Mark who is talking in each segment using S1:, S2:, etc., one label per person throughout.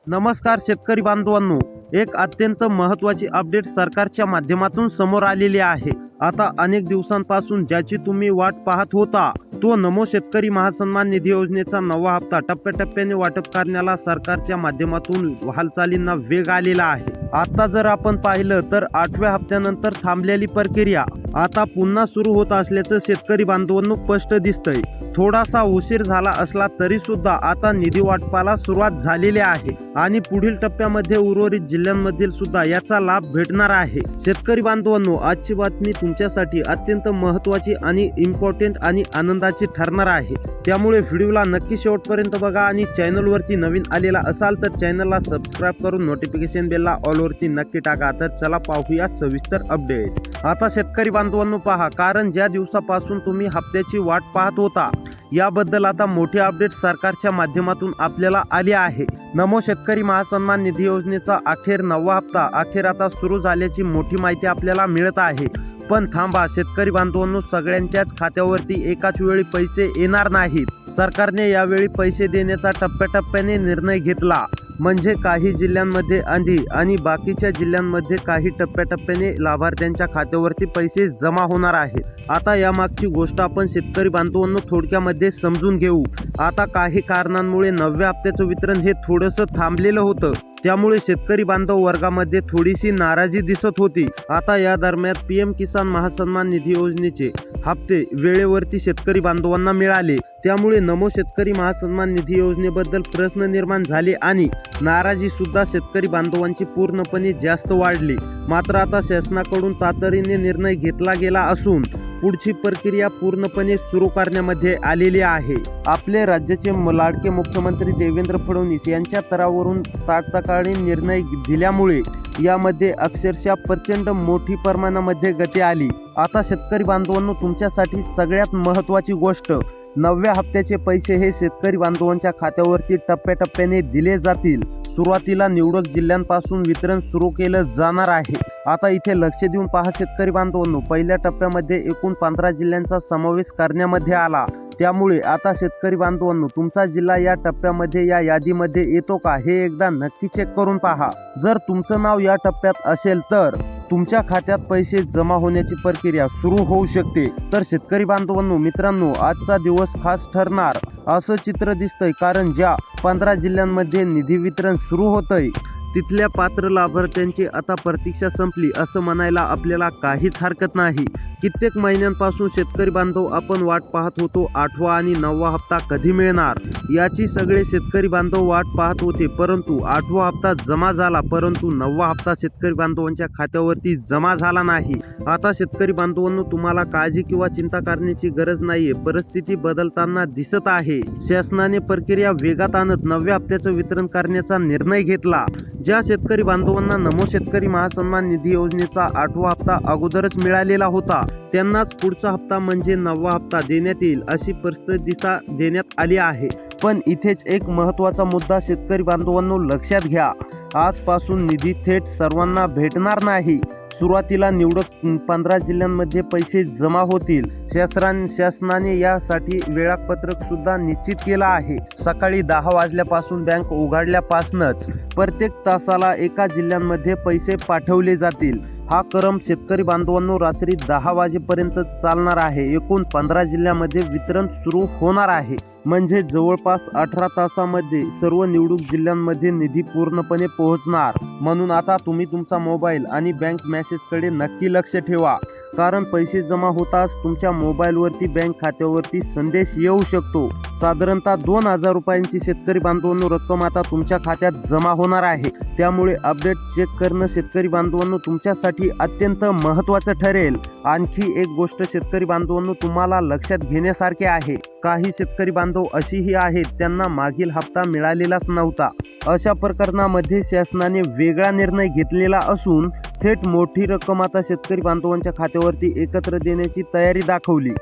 S1: नमस्कार शेतकरी बांधवांनो, एक अत्यंत महत्त्वाची अपडेट सरकारच्या माध्यमातून समोर आलेली आहे। आता अनेक दिवसांपासून ज्याची तुम्ही वाट पाहत होता तो नमो शेतकरी महासन्मान निधी योजनेचा नवा हप्ता टप्प्याटप्प्याने वाटप करण्याला सरकारच्या माध्यमातून हालचालींना वेग आलेला आहे। आता जर आपण पाहिलं तर 8व्या हप्त्यानंतर थांबलेली प्रक्रिया आता पुन्हा सुरू होत असल्याचं शेतकरी बांधवांनो स्पष्ट दिसतंय। थोडासा उशीर झाला असला तरी सुद्धा आता निधी वाटपाला सुरुवात झालेली आहे आणि पुढील टप्प्यामध्ये उर्वरित जिल्ह्यांमधील सुद्धा याचा लाभ भेटणार आहे। शेतकरी बांधवांनो, आजची बातमी तुमच्यासाठी अत्यंत महत्त्वाची आणि इम्पॉर्टंट आणि आनंदाची ठरणार आहे, त्यामुळे व्हिडिओला नक्की शेवटपर्यंत बघा आणि चॅनलवरती नवीन आलेला असाल तर चॅनलला सबस्क्राइब करून नोटिफिकेशन बेलला ऑलवरती नक्की टाका। तर चला पाहूया सविस्तर अपडेट। आता शेतकरी बांधवांनो पहा, कारण ज्या दिवसापासून तुम्ही हप्त्याची वाट पाहत होता याबद्दल आता मोठी अपडेट सरकारच्या माध्यमातून आपल्याला आली आहे। नमो शेतकरी महासन्मान निधी योजनेचा अखेर 9वा हप्ता अखेर आता सुरू झाल्याची मोठी माहिती आपल्याला मिळत आहे। पण थांबा शेतकरी बांधवांनो, सगळ्यांच्याच खात्यावरती एकाच वेळी पैसे येणार नाहीत। सरकारने यावेळी पैसे देण्याचा टप्प्याटप्प्याने निर्णय घेतला, म्हणजे काही जिल्ह्यांमध्ये आधी आणि बाकीच्या जिल्ह्यांमध्ये काही टप्प्याटप्प्याने लाभार्थ्यांच्या खात्यावरती पैसे जमा होणार आहेत। आता यामागची गोष्ट आपण शेतकरी बांधवांनो थोडक्यामध्ये समजून घेऊ। आता काही कारणांमुळे 9व्या हप्त्याचं वितरण हे थोडंसं थांबलेलं होतं, त्यामुळे शेतकरी बांधव वर्गामध्ये थोडीशी नाराजी दिसत होती। आता या दरम्यान पीएम किसान महासन्मान निधी योजनेचे हप्ते वेळेवरती शेतकरी बांधवांना मिळाले, त्यामुळे नमो शेतकरी महासन्मान निधी योजनेबद्दल प्रश्न निर्माण झाले आणि नाराजी सुद्धा शेतकरी बांधवांची पूर्णपणे जास्त वाढली। मात्र आता शासनाकडून तातडीने निर्णय घेतला गेला असून पुढची प्रक्रिया पूर्णपणे सुरू करण्यामध्ये आलेली आहे। आपले राज्याचे लाडके मुख्यमंत्री देवेंद्र फडणवीस यांच्या तरावरून तात्कालीन निर्णय दिल्यामुळे यामध्ये अक्षरशः प्रचंड मोठी प्रमाणामध्ये गती आली। आता शेतकरी बांधवांनो, तुमच्यासाठी सगळ्यात महत्त्वाची गोष्ट, 9व्या हप्त्याचे पैसे हे शेतकरी बांधवांच्या खात्यावरती टप्प्याटप्प्याने दिले जातील। सुरुवातीला निवडक जिल्ह्यांपासून वितरण सुरू केलं जाणार आहे। आता इथे लक्ष देऊन पहा शेतकरी बांधवांनो, पहिल्या टप्प्यामध्ये एकूण 15 जिल्ह्यांचा समावेश करण्यामध्ये आला, त्यामुळे आता शेतकरी बांधवांनो तुमचा जिल्हा या टप्प्यामध्ये या यादीमध्ये येतो का हे एकदा नक्की चेक करून पहा। जर तुमचं नाव या टप्प्यात असेल तर तुमच्या खात्यात पैसे जमा होण्याची प्रक्रिया सुरू होऊ शकते। तर शेतकरी बांधवांनो, मित्रांनो, आजचा दिवस खास ठरणार असं चित्र दिसतंय, कारण ज्या 15 जिल्ह्यांमध्ये निधी वितरण सुरू होतंय तिथल्या पात्र लाभार्थ्यांची आता प्रतीक्षा संपली असं म्हणायला आपल्याला काहीच हरकत नाही। कित्येक महिन्यांपासून शेतकरी बांधव आपण वाट पाहत होतो 8वा आणि 9वा हप्ता कधी मिळणार याची सगळे शेतकरी बांधव वाट पाहत होते, परंतु 8वा हप्ता जमा झाला, परंतु 9वा हप्ता शेतकरी बांधवांच्या खात्यावरती जमा झाला नाही। आता शेतकरी बांधवांनो, तुम्हाला काळजी किंवा चिंता करण्याची गरज नाहीये, परिस्थिती बदलताना दिसत आहे। शासनाने प्रक्रिया वेगात आणत 9व्या हप्त्याचं वितरण करण्याचा निर्णय घेतला। ज्या शेतकरी बांधवांना नमो शेतकरी महासन्मान निधी योजनेचा 8वा हप्ता अगोदरच मिळालेला होता त्यांनाच पुढचा हप्ता म्हणजे 9वा हप्ता देण्यात येईल अशी दिशा देण्यात आली आहे। पण इथेच एक महत्त्वाचा मुद्दा शेतकरी बांधवांनो लक्षात घ्या, आजपासून निधी थेट सर्वांना भेटणार नाही। सुरुवातीला निवडक 15 जिल्ह्यांमध्ये पैसे जमा होतील। शासनाने यासाठी वेळापत्रक सुद्धा निश्चित केलं आहे। सकाळी 10 वाजल्यापासून बँक उघडल्यापासूनच प्रत्येक तासाला एका जिल्ह्यांमध्ये पैसे पाठवले जातील। हा क्रम शेतकरी बांधवांनो रात्री 10 वाजेपर्यंत चालणार आहे। एकूण 15 जिल्ह्यामध्ये वितरण सुरू होणार आहे, म्हणजे जवळपास 18 तासामध्ये सर्व निवडक जिल्ह्यांमध्ये निधी पूर्णपणे पोहोचणार। म्हणून आता तुम्ही तुमचा मोबाईल आणि बँक मेसेजकडे नक्की लक्ष ठेवा, कारण पैसे जमा होताच तुमच्या मोबाईलवरती बँक खात्यावरती संदेश येऊ शकतो। साधारणतः 2000 रुपयांची शेतकरी बांधवांनो रक्कम आता तुमच्या खात्यात जमा होणार आहे, त्यामुळे अपडेट चेक करणं शेतकरी बांधवांनो तुमच्यासाठी अत्यंत महत्त्वाचं ठरेल। आणखी एक गोष्ट शेतकरी बांधवांनो तुम्हाला लक्षात घेण्यासारखी आहे, काही शेतकरी बांधव अशीही आहेत त्यांना मागील हप्ता मिळालेलाच नव्हता। अशा प्रकरणामध्ये शासनाने वेगळा निर्णय घेतलेला असून थेट मोठी रक्कम आता शेतकरी बांधवांच्या खात्यावरती एकत्र देण्याची तयारी दाखवली,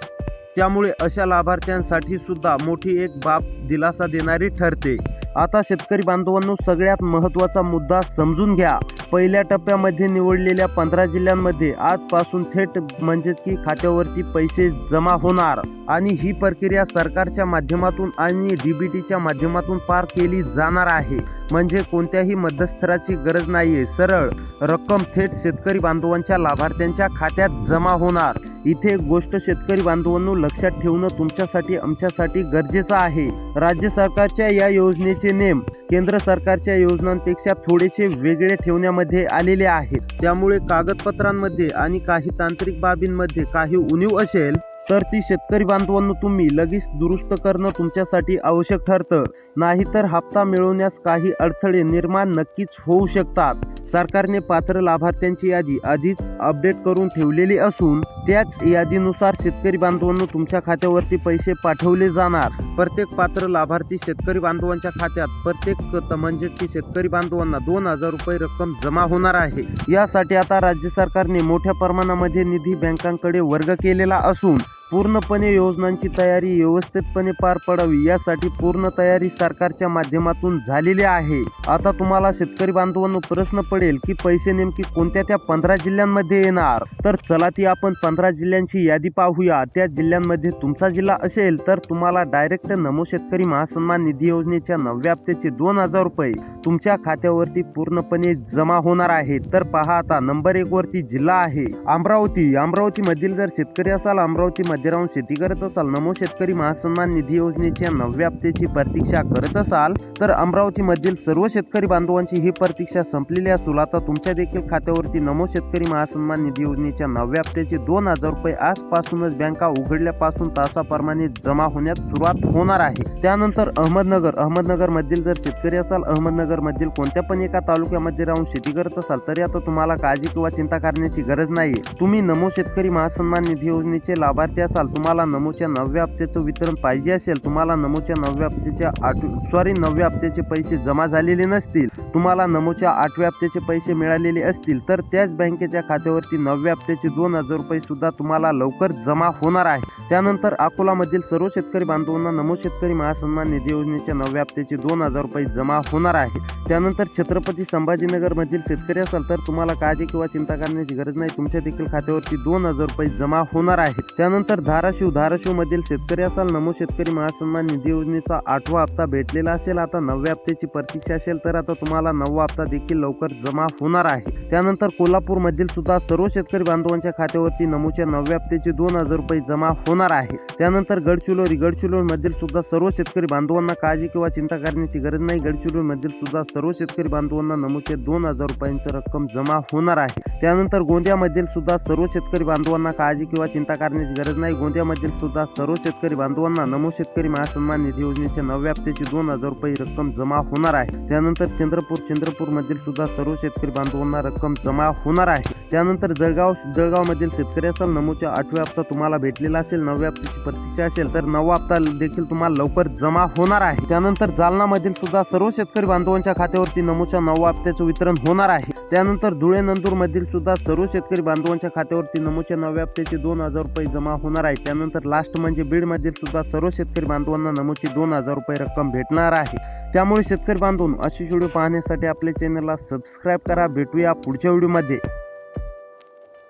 S1: त्यामुळे अशा लाभार्थ्यांसाठी सुद्धा मोठी एक बाब दिलासा देणारी ठरते। आता शेतकरी बांधवांनो सगळ्यात महत्त्वाचा मुद्दा समजून घ्या, पहिल्या टप्प्यामध्ये निवडलेल्या 15 जिल्ह्यांमध्ये आजपासून थेट म्हणजेच की खात्यावरती पैसे जमा होणार आणि ही प्रक्रिया सरकारच्या माध्यमातून आणि डीबीटीच्या माध्यमातून पार केली जाणार आहे। म्हणजे कोणत्याही मध्यस्थराची गरज नाहीये. सरळ रक्कम थेट शेतकरी बांधवांच्या लाभार्थ्यांच्या खात्यात जमा होणार. इथे एक गोष्ट शेतकरी बांधवांनो लक्षात ठेवणं तुमच्यासाठी आमच्यासाठी गरजेचं आहे. राज्य सरकारच्या या योजनेचे नेम केंद्र सरकारच्या योजनांपेक्षा थोडेसे वेगळे ठेवण्यामध्ये आलेले आहेत. त्यामुळे कागदपत्रांमध्ये आणि काही तांत्रिक बाबींमध्ये काही उणीव असेल तर ती शेतकरी बांधवांनो तुम्ही लगेच दुरुस्त करणं तुमच्यासाठी आवश्यक ठरतं. नाहीतर हप्ता मिळवण्यास काही अडथळे निर्माण नक्कीच होऊ शकतात. सरकारने पात्र लाभार्थ्यांची यादी आधीच अपडेट करून ठेवलेली असून त्याच यादीनुसार शेतकरी बांधवांनो तुमच्या खात्यावरती पैसे पाठवले जाणार. प्रत्येक पात्र लाभार्थी शेतकरी बांधवांच्या खात्यात प्रत्येक म्हणजेच की शेतकरी बांधवांना 2,000 रुपये रक्कम जमा होणार आहे. यासाठी आता राज्य सरकारने मोठ्या प्रमाणामध्ये निधी बँकांकडे वर्ग केलेला असून पूर्णपणे योजनांची तयारी व्यवस्थितपणे पार पडावी यासाठी पूर्ण तयारी सरकारच्या माध्यमातून झालेली आहे. आता तुम्हाला शेतकरी बांधवांनो प्रश्न पडेल की पैसे नेमकी कोणत्या त्या 15 जिल्ह्यांमध्ये येणार. तर चला ती आपण 15 जिल्ह्यांची यादी पाहूया. त्या जिल्ह्यांमध्ये तुमचा जिल्हा असेल तर तुम्हाला डायरेक्ट नमो शेतकरी महासन्मान निधी योजनेच्या 9व्या हप्त्याचे 2,000 रुपये तुमच्या खात्यावरती पूर्णपणे जमा होणार आहेत. तर पहा आता नंबर 1 वरती जिल्हा आहे अमरावती. अमरावती मधील जर शेतकरी असाल, अमरावती मध्ये राहून शेती करत असाल, नमो शेतकरी महासन्मान निधी योजनेच्या 9व्या हप्त्याची प्रतीक्षा करत असाल तर अमरावती मधील सर्व शेतकरी बांधवांची ही प्रतीक्षा संपलेली असून आता तुमच्या देखील खात्यावरती नमो शेतकरी महासन्मान निधी योजनेच्या 9व्या हप्त्याचे 2,000 रुपये आजपासूनच बँका उघडल्यापासून तासाप्रमाणे जमा होण्यास सुरुवात होणार आहे. त्यानंतर अहमदनगर मधील जर शेतकरी असाल, अहमदनगर मधील कोणत्या पण एका तालुक्यामध्ये राहून शेती करत असाल तरी आता तुम्हाला काळजी किंवा चिंता करण्याची गरज नाहीये. तुम्ही नमो शेतकरी महासन्मान निधी योजनेचे लाभार्थी असाल, तुम्हाला नमोच्या 9व्या हप्त्याचं वितरण पाहिजे असेल, तुम्हाला नमोच्या 9व्या हप्त्याचे पैसे जमा झालेले नसतील, तुम्हाला नमोच्या 8व्या हप्त्याचे पैसे मिळालेले असतील तर त्याच बँकेच्या खात्यावरती 9व्या हप्त्याचे 2,000 रुपये सुद्धा तुम्हाला लवकर जमा होणार आहे. त्यानंतर अकोलामधील सर्व शेतकरी बांधवांना नमो शेतकरी महासन्मान निधी योजनेच्या 9व्या हप्त्याचे 2,000 रुपये जमा होणार आहे. त्यानंतर छत्रपती संभाजीनगर मधील शेतकरी असाल तर तुम्हाला काळजी किंवा चिंता करण्याची गरज नाही, तुमच्या देखील खात्यावरती 2,000 रुपये जमा होणार आहेत. त्यानंतर धाराशिव मधील शेतकरी असाल, नमो शेतकरी महासन्मान निधी योजनेचा 8वा हप्ता भेटलेला असेल, आता 9व्या हप्त्याची प्रतीक्षा असेल तर आता तुम्हाला 9वा हप्ता देखील लवकर जमा होणार आहे. त्यानंतर कोल्हापूर मधील सुद्धा सर्व शेतकरी बांधवांच्या खात्यावरती नमोच्या 9व्या हप्त्याचे 2,000 रुपये जमा होणार आहे. त्यानंतर गडचिरोली मधील सुद्धा सर्व शेतकरी बांधवांना काळजी किंवा चिंता करण्याची गरज नाही, गडचिरोली मधील सुद्धा सर्व शेतकरी बांधवांना नमोचे 2,000 रुपयांची रक्कम जमा होणार आहे. त्यानंतर गोंदियामधील सुद्धा सर्व शेतकरी बांधवांना काळजी किंवा चिंता करण्याची गरज नाही, गोंदियामधील सुद्धा सर्व शेतकरी बांधवांना नमो शेतकरी महासन्मान निधी योजनेच्या 9व्या हप्त्याची 2,000 रुपये रक्कम जमा होणार आहे. त्यानंतर चंद्रपूर मधील सुद्धा सर्व शेतकरी बांधवांना रक्कम जमा होणार आहे. त्यानंतर जळगाव मधील शेतकरी असाल, नमोच्या 8व्या हप्ता तुम्हाला भेटलेला असेल, 9व्या हप्त्याची प्रतीक्षा असेल तर 9वा हप्ता देखील तुम्हाला लवकर जमा होणार आहे. त्यानंतर जालना मधील सुद्धा सर्व शेतकरी बांधवांच्या खात्यावरती नमोच्या 9व्या हप्त्याचं वितरण होणार आहे. त्यानंतर धुळे नंदूर मधील सुद्धा सर्व शेतकरी बांधवांच्या खात्यावरती नमोच्या 9व्या हप्त्याचे 2,000 रुपये जमा होणार आहे. त्यानंतर लास्ट म्हणजे बीड मधील सुद्धा सर्व शेतकरी बांधवांना नमोची 2,000 रुपये रक्कम भेटणार आहे. त्यामुळे शेतकरी बांधवांनो अशी व्हिडिओ पाहण्यासाठी आपल्या चॅनलला सबस्क्राईब करा. भेटूया पुढच्या व्हिडिओमध्ये.